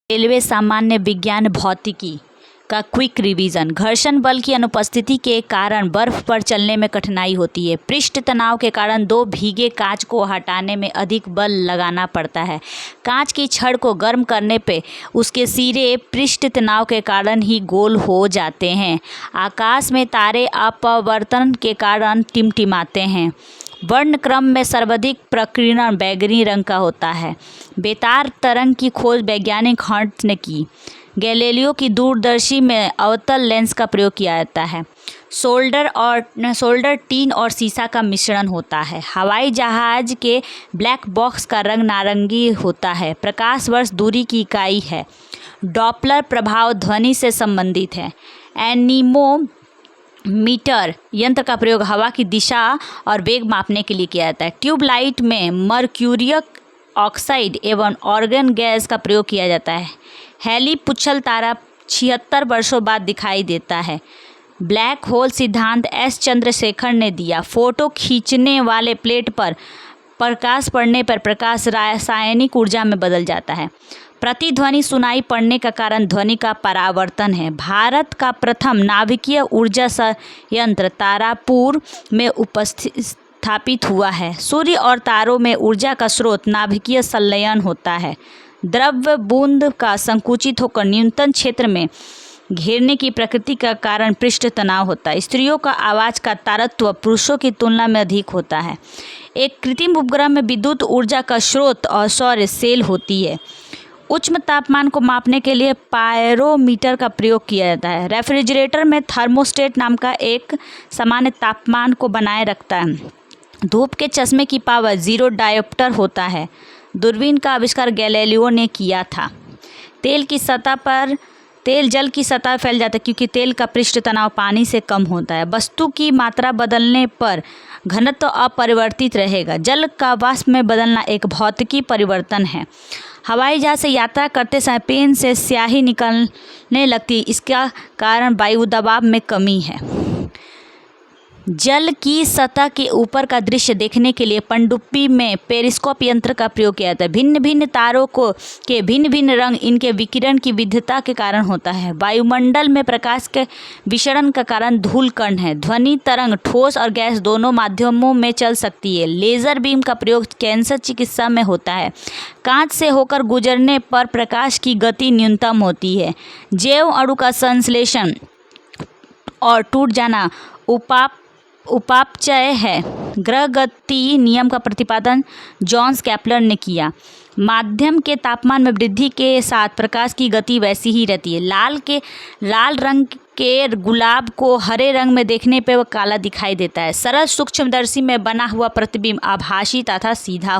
Railway सामान्य विज्ञान भौतिकी का क्विक रिवीजन। घर्षण बल की अनुपस्थिति के कारण बर्फ पर चलने में कठिनाई होती है। पृष्ठ तनाव के कारण दो भीगे कांच को हटाने में अधिक बल लगाना पड़ता है। कांच की छड़ को गर्म करने पे उसके सिरे पृष्ठ तनाव के कारण ही गोल हो जाते हैं। आकाश में तारे अपवर्तन के कारण टिमटिमाते हैं। वर्णक्रम में सर्वाधिक प्रकीर्णन बैंगनी रंग का होता है। बेतार तरंग की खोज वैज्ञानिक हर्ट्ज ने की। गैलीलियो की दूरदर्शी में अवतल लेंस का प्रयोग किया जाता है। सोल्डर टीन और सीसा का मिश्रण होता है। हवाई जहाज के ब्लैक बॉक्स का रंग नारंगी होता है। प्रकाश वर्ष दूरी की इकाई है। डॉपलर प्रभाव ध्वनि से संबंधित है। एनीमोमीटर यंत्र का प्रयोग हवा की दिशा और वेग मापने के लिए किया जाता है। ट्यूबलाइट में मर्क्यूरियक ऑक्साइड एवं ऑर्गन गैस का प्रयोग किया जाता है। हैली पुच्छल तारा 76 वर्षों बाद दिखाई देता है। ब्लैक होल सिद्धांत एस चंद्रशेखर ने दिया। फोटो खींचने वाले प्लेट पर प्रकाश पड़ने पर प्रकाश रासायनिक ऊर्जा में बदल जाता है। प्रतिध्वनि सुनाई पड़ने का कारण ध्वनि का परावर्तन है। भारत का प्रथम नाभिकीय ऊर्जा संयंत्र तारापुर में स्थापित हुआ है। सूर्य और तारों में ऊर्जा का स्रोत नाभिकीय संलयन होता है। द्रव्य बूंद का संकुचित होकर न्यूनतम क्षेत्र में घेरने की प्रकृति का कारण पृष्ठ तनाव होता है। स्त्रियों का आवाज़ का तारतम्य पुरुषों की तुलना में अधिक होता है। एक कृत्रिम उपग्रह में विद्युत ऊर्जा का स्रोत और सौर सेल होती है। उच्च तापमान को मापने के लिए पायरोमीटर का प्रयोग किया जाता है। रेफ्रिजरेटर में थर्मोस्टेट नाम का एक सामान्य तापमान को बनाए रखता है। धूप के चश्मे की पावर 0 डायोप्टर होता है। दूरबीन का आविष्कार गैलीलियो ने किया था। तेल जल की सतह पर फैल जाता है क्योंकि तेल का पृष्ठ तनाव पानी से कम होता है। वस्तु की मात्रा बदलने पर घनत्व अपरिवर्तित रहेगा। जल का वाष्प में बदलना एक भौतिकी परिवर्तन है। हवाई जहाज से यात्रा करते समय पेन से स्याही निकलने लगती है। इसका कारण वायु दबाव में कमी है। जल की सतह के ऊपर का दृश्य देखने के लिए पनडुब्बी में पेरिस्कोप यंत्र का प्रयोग किया जाता है। भिन्न भिन्न तारों के भिन्न भिन्न रंग इनके विकिरण की विविधता के कारण होता है। वायुमंडल में प्रकाश के विसरण का कारण धूल कण है। ध्वनि तरंग ठोस और गैस दोनों माध्यमों में चल सकती है। लेजर बीम का प्रयोग कैंसर चिकित्सा में होता है। कांच से होकर गुजरने पर प्रकाश की गति न्यूनतम होती है। जैव अणु का संश्लेषण और टूट जाना उपापचय है। ग्रहगति नियम का प्रतिपादन जॉन्स केपलर ने किया। माध्यम के तापमान में वृद्धि के साथ प्रकाश की गति वैसी ही रहती है। लाल रंग के गुलाब को हरे रंग में देखने पर वह काला दिखाई देता है। सरल सूक्ष्मदर्शी में बना हुआ प्रतिबिंब आभासी तथा सीधा